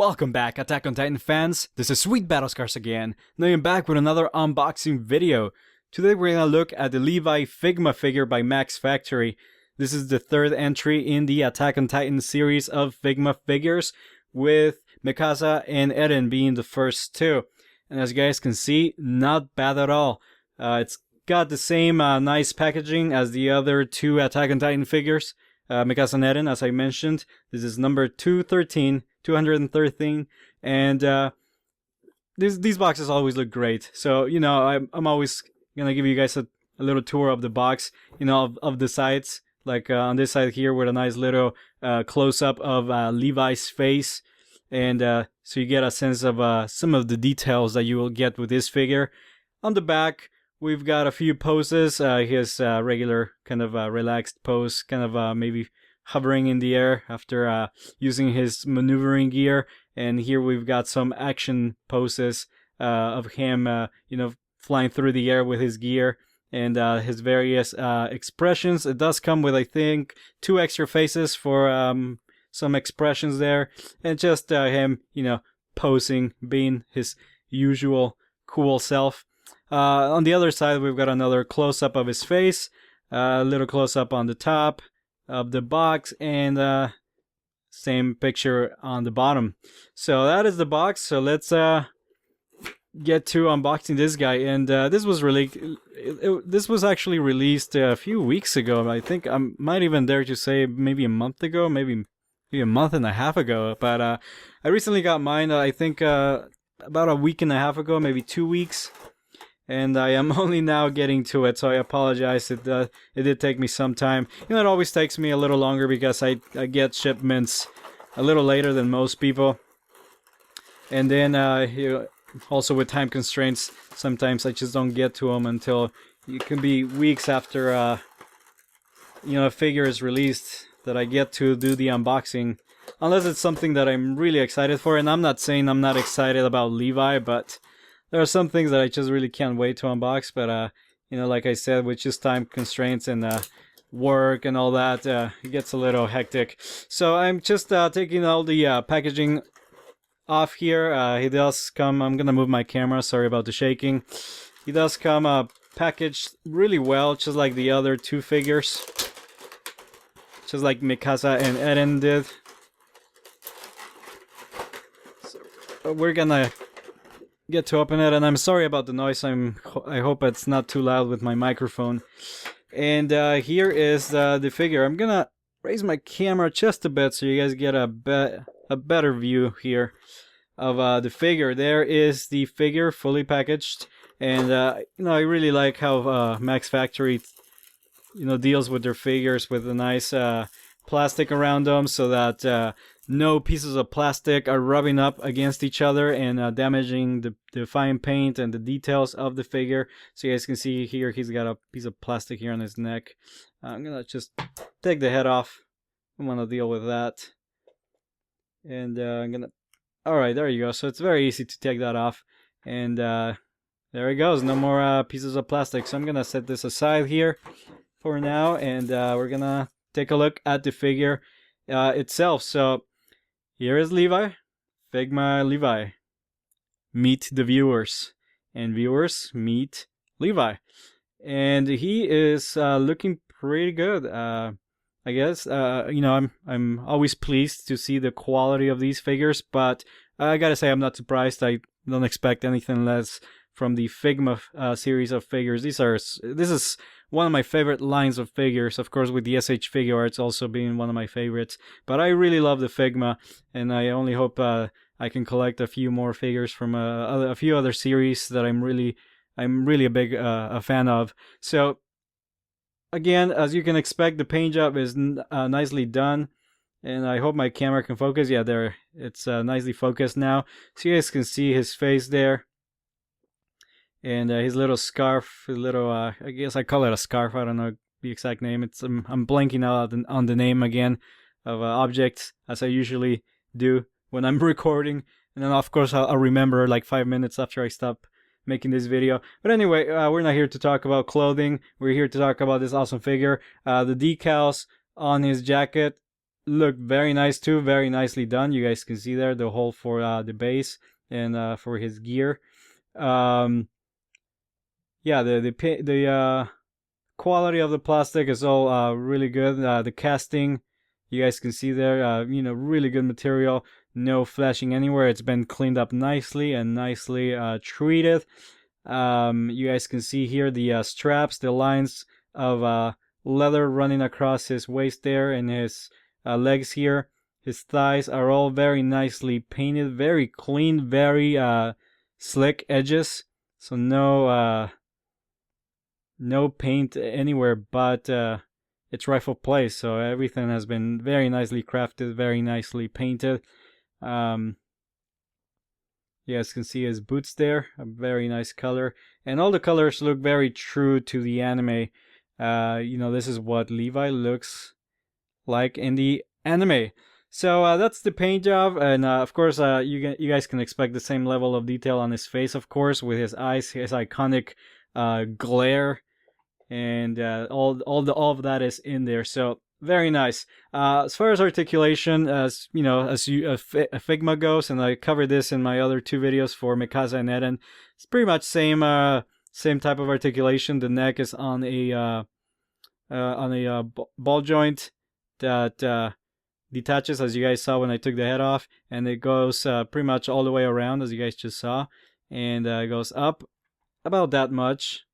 Welcome back, Attack on Titan fans. This is Sweet Battlescars again. Now I'm back with another unboxing video. Today we're gonna look at the Levi Figma figure by Max Factory. This is the third entry in the Attack on Titan series of Figma figures, with Mikasa and Eren being the first two. And as you guys can see, not bad at all. It's got the same nice packaging as the other two Attack on Titan figures. Mikasa and Eren, as I mentioned. This is number 213, and these boxes always look great. So, you know, I'm always gonna give you guys a little tour of the box, you know, of the sides. Like on this side here with a nice little close-up of Levi's face. And so you get a sense of some of the details that you will get with this figure. On the back, we've got a few poses. His regular kind of relaxed pose, kind of maybe hovering in the air after using his maneuvering gear. And here we've got some action poses of him, you know, flying through the air with his gear and his various expressions. It does come with, I think, 2 extra faces for some expressions there, and just him, you know, posing, being his usual cool self. On the other side, we've got another close-up of his face, a little close-up on the top of the box, and same picture on the bottom. So that is the box. So let's get to unboxing this guy. And this was this was actually released a few weeks ago. I think I might even dare to say maybe a month ago, maybe a month and a half ago. But I recently got mine. I think about a week and a half ago, maybe 2 weeks. And I am only now getting to it, so I apologize. It did take me some time. You know, it always takes me a little longer because I get shipments a little later than most people. And then you know, also with time constraints, sometimes I just don't get to them until it can be weeks after you know, a figure is released that I get to do the unboxing. Unless it's something that I'm really excited for, and I'm not saying I'm not excited about Levi, but there are some things that I just really can't wait to unbox. But you know, like I said, with just time constraints and work and all that, it gets a little hectic. So I'm just taking all the packaging off here. He does come, I'm gonna move my camera, sorry about the shaking. He does come packaged really well, just like the other two figures, just like Mikasa and Eren did. So we're gonna get to open it, and I'm sorry about the noise. I hope it's not too loud with my microphone. And here is the figure. I'm gonna raise my camera just a bit so you guys get a better view here of the figure. There is the figure fully packaged, and you know, I really like how Max Factory, you know, deals with their figures with a nice plastic around them, so that no pieces of plastic are rubbing up against each other and damaging the fine paint and the details of the figure. So you guys can see here, he's got a piece of plastic here on his neck. I'm gonna just take the head off. I want to deal with that. And I'm gonna... Alright, there you go. So it's very easy to take that off. And there it goes. No more pieces of plastic. So I'm gonna set this aside here for now, and we're gonna take a look at the figure itself. So here is Levi, Figma Levi. Meet the viewers, and viewers meet Levi. And he is looking pretty good. I guess you know, I'm always pleased to see the quality of these figures, but I gotta say I'm not surprised. I don't expect anything less from the Figma series of figures. This is one of my favorite lines of figures, of course, with the SH Figure Arts also being one of my favorites. But I really love the Figma, and I only hope I can collect a few more figures from a few other series that I'm really a big a fan of. So again, as you can expect, the paint job is nicely done, and I hope my camera can focus. Yeah, there, it's nicely focused now. So you guys can see his face there. And his little scarf, his little, I guess I call it a scarf, I don't know the exact name. It's I'm blanking out on the name again of objects, as I usually do when I'm recording. And then of course I'll remember like 5 minutes after I stop making this video. But anyway, we're not here to talk about clothing. We're here to talk about this awesome figure. The decals on his jacket look very nice too, very nicely done. You guys can see there the hole for the base and for his gear. Yeah, the quality of the plastic is all really good. The casting, you guys can see there, really good material. No flashing anywhere. It's been cleaned up nicely and nicely treated. You guys can see here the straps, the lines of leather running across his waist there and his legs here. His thighs are all very nicely painted, very clean, very slick edges. So no paint anywhere but its rightful place. So everything has been very nicely crafted, very nicely painted. You guys can see his boots there, a very nice color, and all the colors look very true to the anime. This is what Levi looks like in the anime. So that's the paint job, and of course you guys can expect the same level of detail on his face, of course, with his eyes, his iconic glare, and all of that is in there. So very nice. As far as articulation, as Figma goes, and I covered this in my other two videos for Mikasa and Eren, it's pretty much same type of articulation. The neck is on a ball joint that detaches, as you guys saw when I took the head off, and it goes pretty much all the way around, as you guys just saw, and it goes up about that much,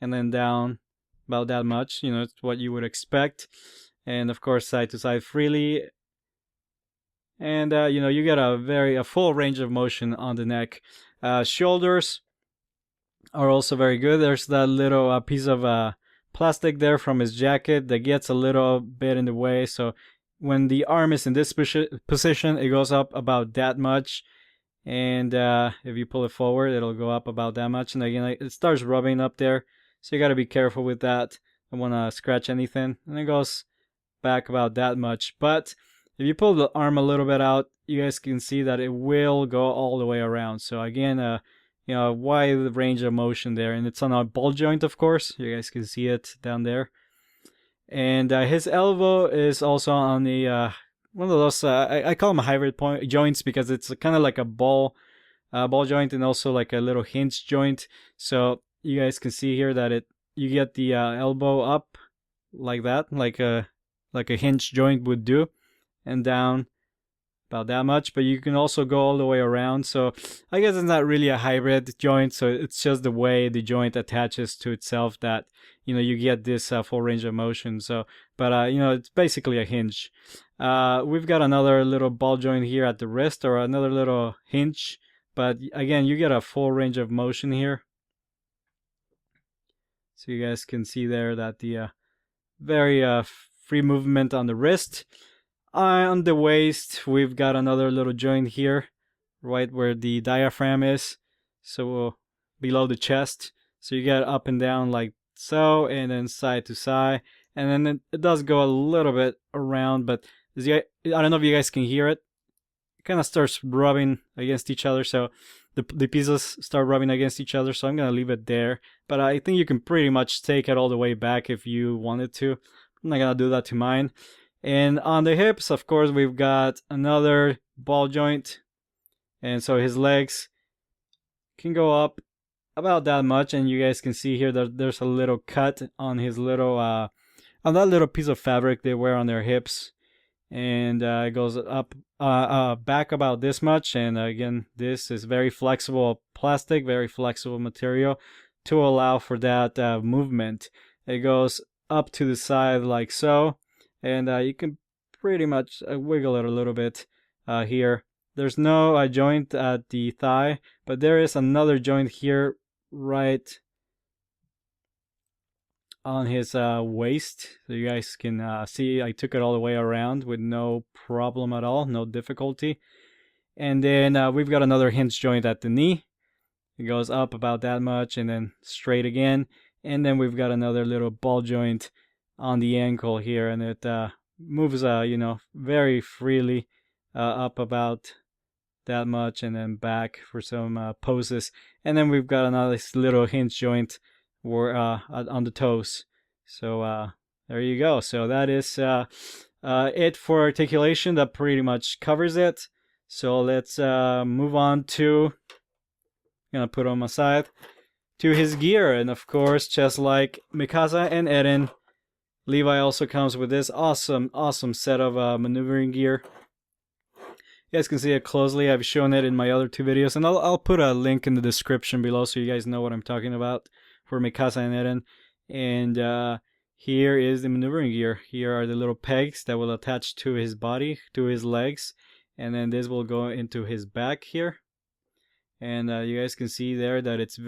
and then down about that much. It's what you would expect. And of course side to side freely, and you get a full range of motion on the neck. Shoulders are also very good. There's that little piece of plastic there from his jacket that gets a little bit in the way, so when the arm is in this position, it goes up about that much, and if you pull it forward, it'll go up about that much, and again it starts rubbing up there, so you got to be careful with that. Don't want to scratch anything, and it goes back about that much. But if you pull the arm a little bit out, you guys can see that it will go all the way around. So again, wide range of motion there, and it's on a ball joint, of course. You guys can see it down there. And his elbow is also on the one of those I call them hybrid joints, because it's kind of like a ball joint and also like a little hinge joint. So you guys can see here that you get the elbow up like that, like a hinge joint would do, and down about that much, but you can also go all the way around. So I guess it's not really a hybrid joint, so it's just the way the joint attaches to itself that you get this full range of motion. So but it's basically a hinge. We've got another little ball joint here at the wrist, or another little hinge, but again you get a full range of motion here. So you guys can see there that the very free movement on the wrist. On the waist, we've got another little joint here, right where the diaphragm is, so below the chest. So you get up and down like so, and then side to side, and then it does go a little bit around, but I don't know if you guys can hear it. It kind of starts rubbing against each other, so the pieces start rubbing against each other, so I'm going to leave it there. But I think you can pretty much take it all the way back if you wanted to. I'm not going to do that to mine. And on the hips, of course, we've got another ball joint. And so his legs can go up about that much. And you guys can see here that there's a little cut on his little, on that little piece of fabric they wear on their hips. And it goes up, back about this much. And again, this is very flexible plastic, very flexible material to allow for that movement. It goes up to the side like so. And you can pretty much wiggle it a little bit here. There's no joint at the thigh, but there is another joint here right on his waist. So you guys can see I took it all the way around with no problem at all, no difficulty. And then we've got another hinge joint at the knee. It goes up about that much and then straight again. And then we've got another little ball joint on the ankle here, and it moves very freely up about that much and then back for some poses. And then we've got another little hinge joint on the toes. So there you go. So that is it for articulation. That pretty much covers it. So let's move on to, gonna put him aside, to his gear. And of course, just like Mikasa and Eren, Levi also comes with this awesome set of maneuvering gear. You guys can see it closely. I've shown it in my other 2 videos, and I'll put a link in the description below so you guys know what I'm talking about for Mikasa and Eren. And here is the maneuvering gear. Here are the little pegs that will attach to his body, to his legs, and then this will go into his back here. And you guys can see there that it's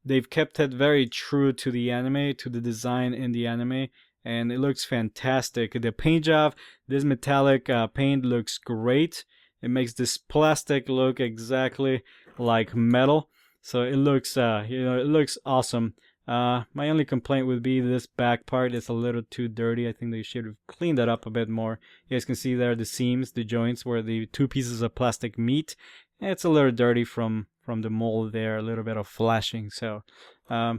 they've kept it very true to the anime, to the design in the anime, and it looks fantastic. The paint job, this metallic paint looks great. It makes this plastic look exactly like metal, so it looks it looks awesome. My only complaint would be this back part is a little too dirty. I think they should have cleaned that up a bit more. You guys can see there the seams, the joints where the 2 pieces of plastic meet. It's a little dirty from the mold there, a little bit of flashing. So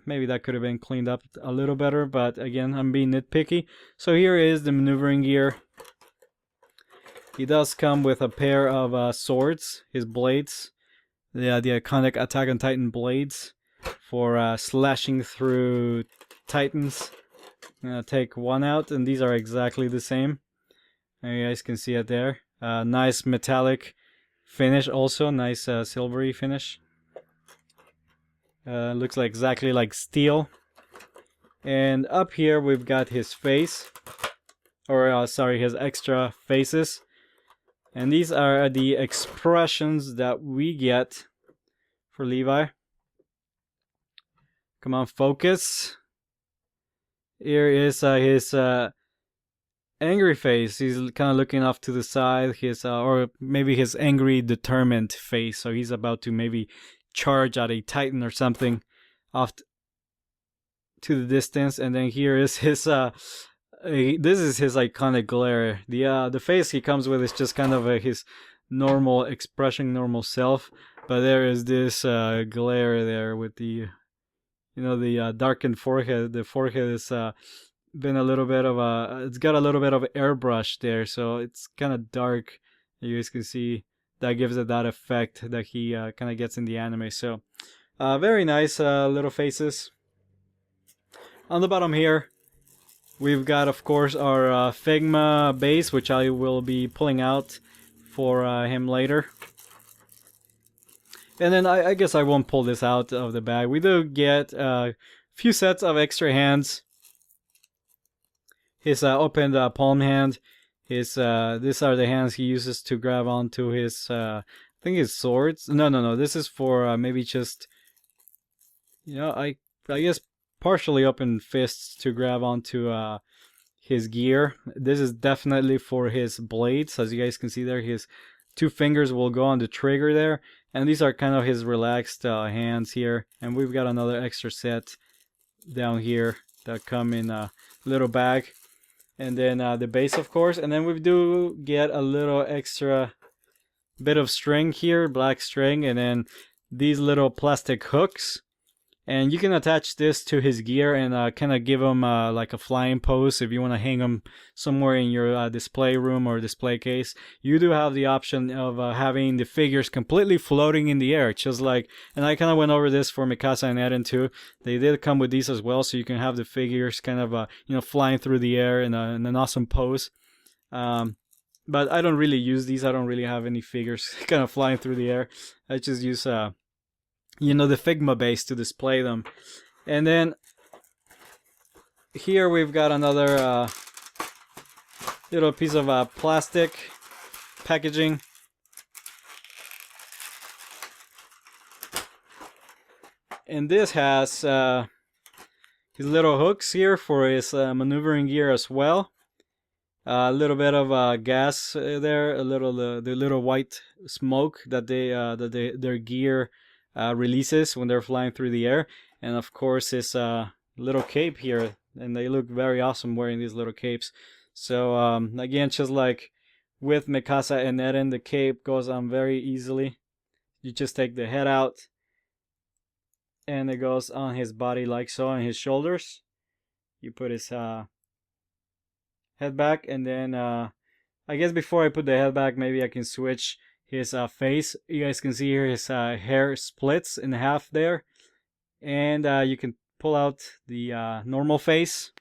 maybe that could have been cleaned up a little better, but again, I'm being nitpicky. So here is the maneuvering gear. He does come with a pair of swords, his blades, the iconic Attack on Titan blades for slashing through titans. I'm gonna take one out, and these are exactly the same. And you guys can see it there. Nice metallic finish, also nice silvery finish. Looks like exactly like steel. And up here we've got his face, or sorry, his extra faces. And these are the expressions that we get for Levi. Come on, focus. Here is his angry face. He's kind of looking off to the side. His or maybe his angry, determined face. So he's about to maybe charge at a titan or something off to the distance. And then here is his this is his iconic glare. The face he comes with is just kind of his normal expression, normal self. But there is this glare there with the, the darkened forehead. The forehead is been a little bit of it's got a little bit of airbrush there, so it's kind of dark. You guys can see that gives it that effect that he kind of gets in the anime. So very nice little faces. On the bottom here we've got, of course, our FIGMA base, which I will be pulling out for him later. And then I guess I won't pull this out of the bag. We do get a few sets of extra hands. His opened palm hand. These are the hands he uses to grab onto his, I think his swords. No. This is for maybe just, I guess partially open fists to grab onto his gear. This is definitely for his blades. As you guys can see there, his 2 fingers will go on the trigger there. And these are kind of his relaxed hands here. And we've got another extra set down here that come in a little bag. And then the base, of course. And then we do get a little extra bit of string here, black string. And then these little plastic hooks. And you can attach this to his gear and kind of give him like a flying pose if you want to hang him somewhere in your display room or display case. You do have the option of having the figures completely floating in the air, just like, and I kind of went over this for Mikasa and Eren too. They did come with these as well, so you can have the figures kind of flying through the air in an awesome pose. But I don't really use these. I don't really have any figures kind of flying through the air. I just use the FIGMA base to display them. And then here we've got another little piece of plastic packaging. And this has his little hooks here for his maneuvering gear as well. A little bit of gas there, the little white smoke that their gear releases when they're flying through the air. And of course his little cape here, and they look very awesome wearing these little capes. So again, just like with Mikasa and Eren, the cape goes on very easily. You just take the head out and it goes on his body like so, on his shoulders. You put his head back, and then I guess before I put the head back, maybe I can switch his face. You guys can see here his hair splits in half there, and you can pull out the normal face,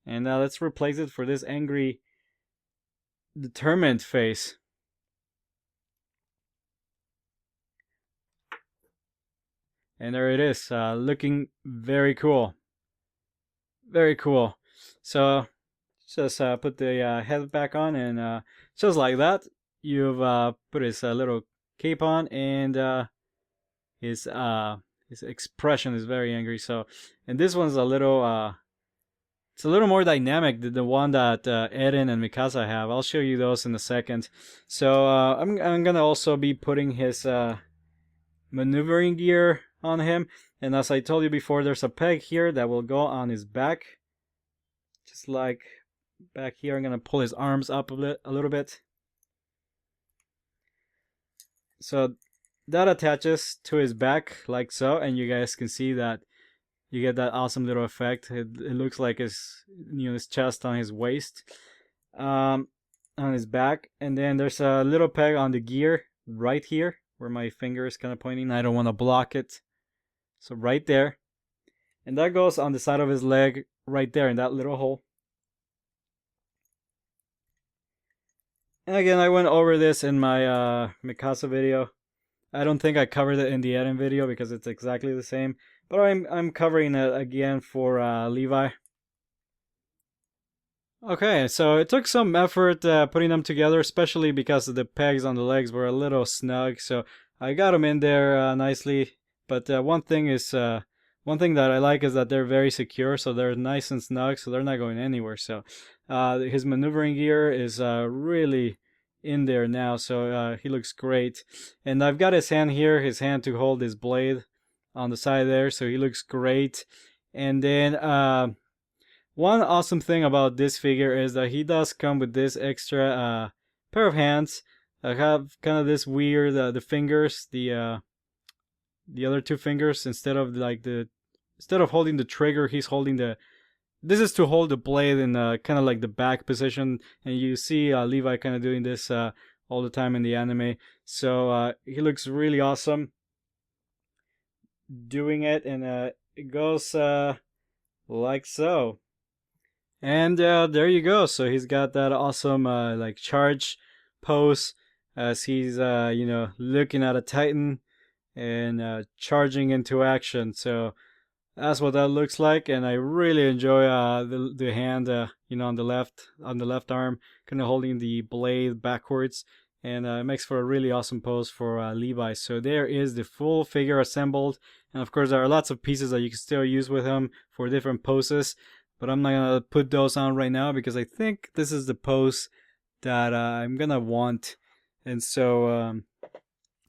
and let's replace it for this angry, determined face. And there it is, looking very cool. Very cool. So just put the head back on, and just like that, you've put his little cape on, and his expression is very angry. So, and this one's a little it's a little more dynamic than the one that Eren and Mikasa have. I'll show you those in a second. So I'm gonna also be putting his maneuvering gear on him, and as I told you before, there's a peg here that will go on his back, just like back here. I'm gonna pull his arms up a little bit, so that attaches to his back like so, and you guys can see that you get that awesome little effect. It looks like his, his chest on his waist, on his back, and then there's a little peg on the gear right here where my finger is kind of pointing. I don't want to block it, so right there, and that goes on the side of his leg right there in that little hole. And again, I went over this in my Mikasa video. I don't think I covered it in the Eren video because it's exactly the same, but I'm covering it again for Levi. Okay, so it took some effort putting them together, especially because the pegs on the legs were a little snug. So I got them in there nicely. But one thing that I like is that they're very secure, so they're nice and snug, so they're not going anywhere. So his maneuvering gear is really in there now, so he looks great. And I've got his hand here, his hand to hold his blade on the side there, so he looks great. And then one awesome thing about this figure is that he does come with this extra pair of hands that have kind of this weird the fingers, the other two fingers, instead of holding the trigger, he's holding this is to hold the blade in kind of like the back position, and you see Levi kind of doing this all the time in the anime. So he looks really awesome doing it, and it goes like so. And there you go. So he's got that awesome like charge pose as he's looking at a Titan and charging into action. So that's what that looks like, and I really enjoy the hand on the left arm, kind of holding the blade backwards, and it makes for a really awesome pose for Levi. So there is the full figure assembled, and of course there are lots of pieces that you can still use with him for different poses, but I'm not gonna put those on right now because I think this is the pose that I'm gonna want. And so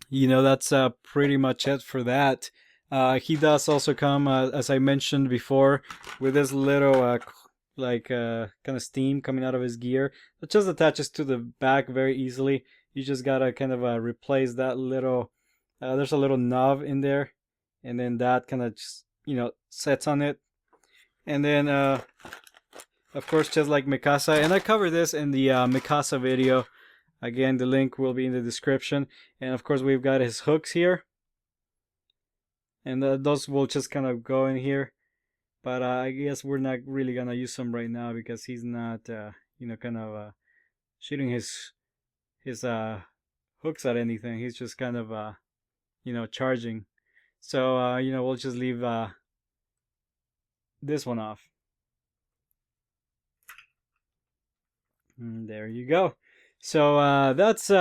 that's pretty much it for that. He does also come, as I mentioned before, with this little kind of steam coming out of his gear. It just attaches to the back very easily. You just gotta kind of replace that little, there's a little knob in there, and then that kind of just, sets on it. And then, of course, just like Mikasa, and I covered this in the Mikasa video. Again, the link will be in the description. And of course, we've got his hooks here. And those will just kind of go in here. But I guess we're not really going to use them right now because he's not, kind of shooting his hooks at anything. He's just kind of, charging. So, we'll just leave this one off. And there you go. So that's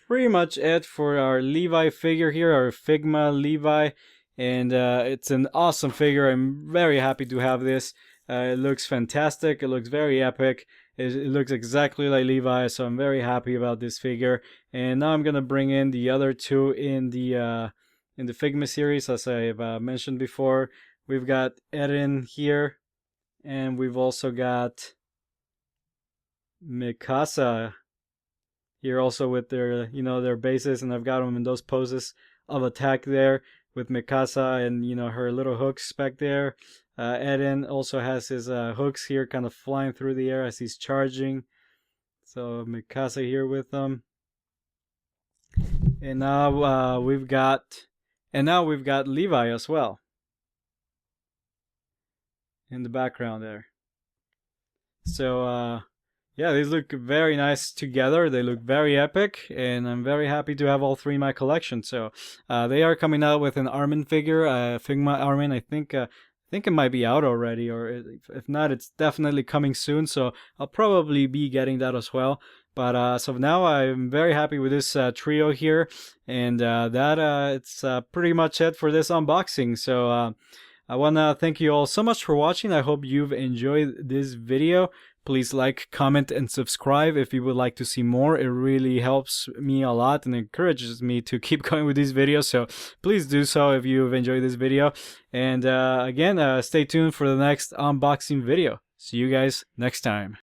pretty much it for our Levi figure here, our Figma Levi. And it's an awesome figure. I'm very happy to have this. It looks fantastic. It looks very epic. It looks exactly like Levi, so I'm very happy about this figure. And now I'm gonna bring in the other two in the Figma series, as I've mentioned before. We've got Eren here, and we've also got Mikasa here, also with their their bases, and I've got them in those poses of attack there with Mikasa and her little hooks back there. Eden also has his hooks here kind of flying through the air as he's charging. So Mikasa here with them. And now we've got Levi as well in the background there. So yeah, these look very nice together. They look very epic, and I'm very happy to have all three in my collection. So they are coming out with an Armin figure, Figma Armin. I think it might be out already, or if not, it's definitely coming soon. So I'll probably be getting that as well. But so now I'm very happy with this trio here, and it's pretty much it for this unboxing. So I want to thank you all so much for watching. I hope you've enjoyed this video. Please like, comment, and subscribe if you would like to see more. It really helps me a lot and encourages me to keep going with these videos. So please do so if you've enjoyed this video. And again, stay tuned for the next unboxing video. See you guys next time.